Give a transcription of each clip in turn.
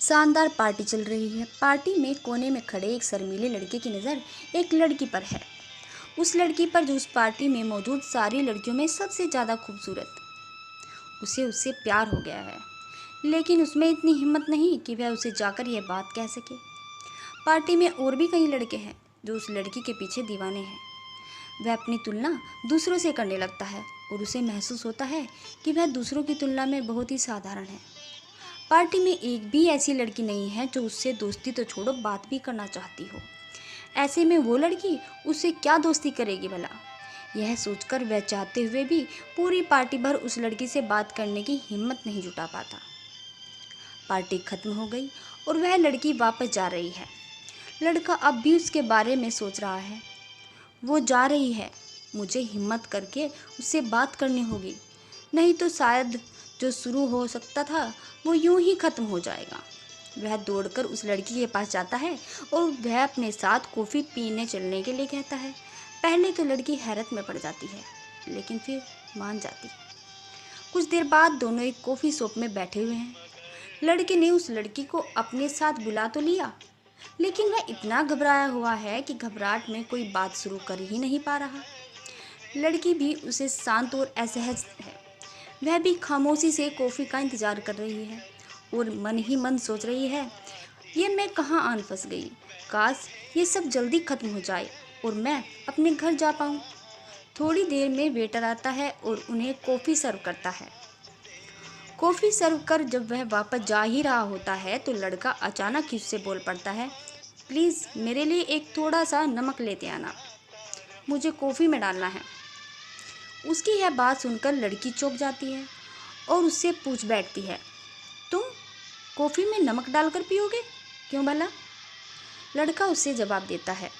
शानदार पार्टी चल रही है। पार्टी में कोने में खड़े एक शर्मीले लड़के की नज़र एक लड़की पर है। उस लड़की पर जो उस पार्टी में मौजूद सारी लड़कियों में सबसे ज़्यादा खूबसूरत। उसे उससे प्यार हो गया है, लेकिन उसमें इतनी हिम्मत नहीं कि वह उसे जाकर यह बात कह सके। पार्टी में और भी कई लड़के हैं जो उस लड़की के पीछे दीवाने हैं। वह अपनी तुलना दूसरों से करने लगता है और उसे महसूस होता है कि वह दूसरों की तुलना में बहुत ही साधारण है। पार्टी में एक भी ऐसी लड़की नहीं है जो उससे दोस्ती तो छोड़ो बात भी करना चाहती हो। ऐसे में वो लड़की उससे क्या दोस्ती करेगी भला। यह सोचकर वह चाहते हुए भी पूरी पार्टी भर उस लड़की से बात करने की हिम्मत नहीं जुटा पाता। पार्टी खत्म हो गई और वह लड़की वापस जा रही है। लड़का अब भी उसके बारे में सोच रहा है। वो जा रही है, मुझे हिम्मत करके उससे बात करनी होगी, नहीं तो शायद जो शुरू हो सकता था वो यूं ही खत्म हो जाएगा। वह दौड़कर उस लड़की के पास जाता है और वह अपने साथ कॉफ़ी पीने चलने के लिए कहता है। पहले तो लड़की हैरत में पड़ जाती है, लेकिन फिर मान जाती है। कुछ देर बाद दोनों एक कॉफ़ी शॉप में बैठे हुए हैं। लड़के ने उस लड़की को अपने साथ बुला तो लिया, लेकिन वह इतना घबराया हुआ है कि घबराहट में कोई बात शुरू कर ही नहीं पा रहा। लड़की भी उसे शांत और असहज है। वह भी खामोशी से कॉफ़ी का इंतज़ार कर रही है और मन ही मन सोच रही है, ये मैं कहाँ आन फंस गई। काश ये सब जल्दी खत्म हो जाए और मैं अपने घर जा पाऊँ। थोड़ी देर में वेटर आता है और उन्हें कॉफ़ी सर्व करता है। कॉफ़ी सर्व कर जब वह वापस जा ही रहा होता है तो लड़का अचानक ही उससे बोल पड़ता है, प्लीज़ मेरे लिए एक थोड़ा सा नमक लेते आना, मुझे कॉफ़ी में डालना है। उसकी यह बात सुनकर लड़की चौंक जाती है और उससे पूछ बैठती है, तुम कॉफ़ी में नमक डालकर पियोगे, क्यों भला? लड़का उससे जवाब देता है,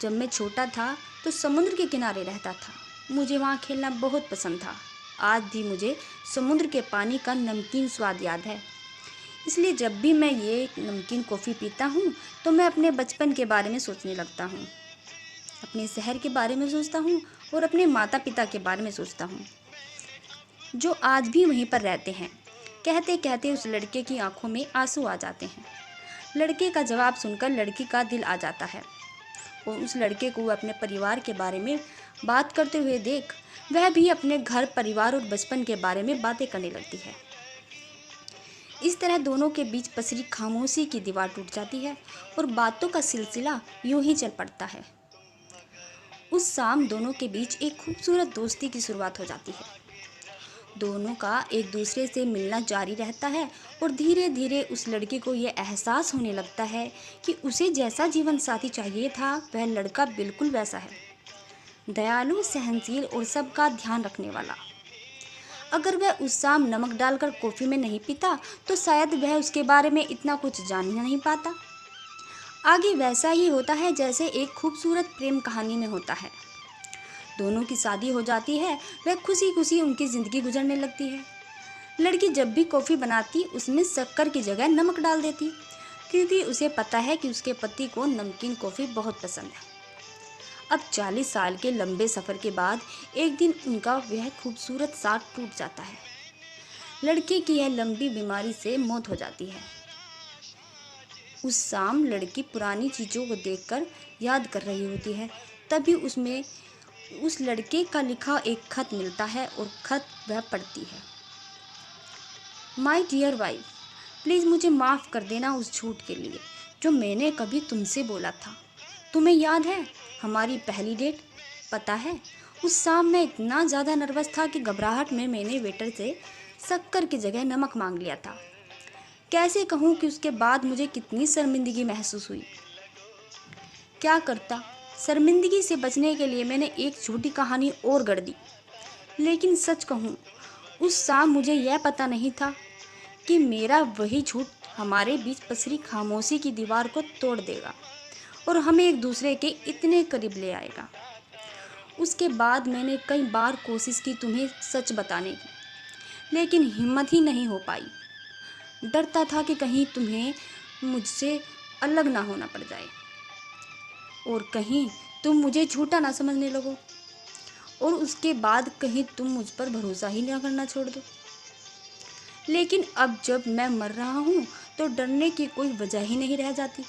जब मैं छोटा था तो समुद्र के किनारे रहता था, मुझे वहाँ खेलना बहुत पसंद था। आज भी मुझे समुद्र के पानी का नमकीन स्वाद याद है, इसलिए जब भी मैं ये नमकीन कॉफ़ी पीता हूँ तो मैं अपने बचपन के बारे में सोचने लगता हूँ, अपने शहर के बारे में सोचता हूँ और अपने माता पिता के बारे में सोचता हूँ जो आज भी वहीं पर रहते हैं। कहते कहते उस लड़के की आंखों में आंसू आ जाते हैं। लड़के का जवाब सुनकर लड़की का दिल आ जाता है और उस लड़के को अपने परिवार के बारे में बात करते हुए देख वह भी अपने घर परिवार और बचपन के बारे में बातें करने लगती है। इस तरह दोनों के बीच पसरी खामोशी की दीवार टूट जाती है और बातों का सिलसिला यूं ही चल पड़ता है। उस शाम दोनों के बीच एक खूबसूरत दोस्ती की शुरुआत हो जाती है। दोनों का एक दूसरे से मिलना जारी रहता है और धीरे धीरे उस लड़के को यह एहसास होने लगता है कि उसे जैसा जीवन साथी चाहिए था वह लड़का बिल्कुल वैसा है, दयालु, सहनशील और सबका ध्यान रखने वाला। अगर वह उस शाम नमक डालकर कॉफ़ी में नहीं पीता तो शायद वह उसके बारे में इतना कुछ जान ही नहीं पाता। आगे वैसा ही होता है जैसे एक खूबसूरत प्रेम कहानी में होता है। दोनों की शादी हो जाती है, वह खुशी खुशी उनकी ज़िंदगी गुजरने लगती है। लड़की जब भी कॉफ़ी बनाती उसमें शक्कर की जगह नमक डाल देती, क्योंकि उसे पता है कि उसके पति को नमकीन कॉफ़ी बहुत पसंद है। अब 40 साल के लंबे सफ़र के बाद एक दिन उनका वह खूबसूरत साथ टूट जाता है। लड़के की यह लंबी बीमारी से मौत हो जाती है। उस शाम लड़की पुरानी चीज़ों को देखकर याद कर रही होती है, तभी उसमें उस लड़के का लिखा एक खत मिलता है और खत वह पढ़ती है। माय डियर वाइफ, प्लीज़ मुझे माफ़ कर देना उस झूठ के लिए जो मैंने कभी तुमसे बोला था। तुम्हें याद है हमारी पहली डेट? पता है उस शाम मैं इतना ज़्यादा नर्वस था कि घबराहट में मैंने वेटर से शक्कर की जगह नमक मांग लिया था। कैसे कहूँ कि उसके बाद मुझे कितनी शर्मिंदगी महसूस हुई। क्या करता, शर्मिंदगी से बचने के लिए मैंने एक झूठी कहानी और गढ़ दी। लेकिन सच कहूँ उस शाम मुझे यह पता नहीं था कि मेरा वही झूठ हमारे बीच पसरी खामोशी की दीवार को तोड़ देगा और हमें एक दूसरे के इतने करीब ले आएगा। उसके बाद मैंने कई बार कोशिश की तुम्हें सच बताने की, लेकिन हिम्मत ही नहीं हो पाई। डरता था कि कहीं तुम्हें मुझसे अलग ना होना पड़ जाए और कहीं तुम मुझे झूठा ना समझने लगो और उसके बाद कहीं तुम मुझ पर भरोसा ही ना करना छोड़ दो। लेकिन अब जब मैं मर रहा हूँ तो डरने की कोई वजह ही नहीं रह जाती।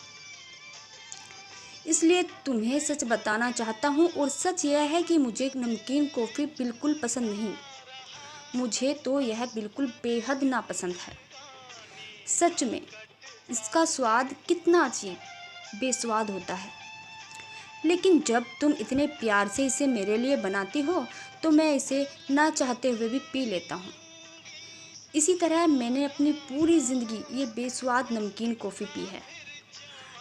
इसलिए तुम्हें सच बताना चाहता हूँ, और सच यह है कि मुझे नमकीन कॉफ़ी बिल्कुल पसंद नहीं। मुझे तो यह बिल्कुल बेहद नापसंद है। सच में इसका स्वाद कितना अजीब, बेस्वाद होता है। लेकिन जब तुम इतने प्यार से इसे मेरे लिए बनाती हो तो मैं इसे ना चाहते हुए भी पी लेता हूँ। इसी तरह मैंने अपनी पूरी ज़िंदगी ये बेस्वाद नमकीन कॉफ़ी पी है।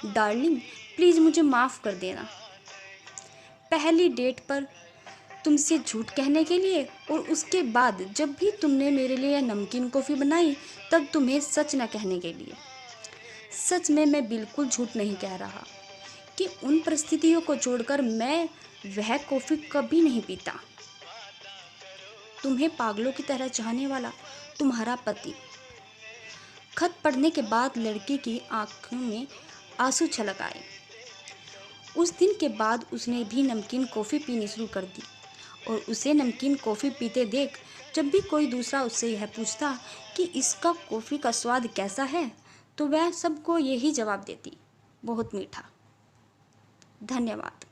डार्लिंग, प्लीज़ मुझे माफ़ कर देना। पहली डेट पर तुमसे झूठ कहने के लिए, और उसके बाद जब भी तुमने मेरे लिए यह नमकीन कॉफ़ी बनाई तब तुम्हें सच न कहने के लिए। सच में मैं बिल्कुल झूठ नहीं कह रहा कि उन परिस्थितियों को छोड़कर मैं वह कॉफ़ी कभी नहीं पीता। तुम्हें पागलों की तरह चाहने वाला तुम्हारा पति। खत पढ़ने के बाद लड़की की आंखों में आंसू छलक आए। उस दिन के बाद उसने भी नमकीन कॉफ़ी पीनी शुरू कर दी, और उसे नमकीन कॉफ़ी पीते देख जब भी कोई दूसरा उससे यह पूछता कि इसका कॉफ़ी का स्वाद कैसा है, तो वह सबको यही जवाब देती, बहुत मीठा। धन्यवाद।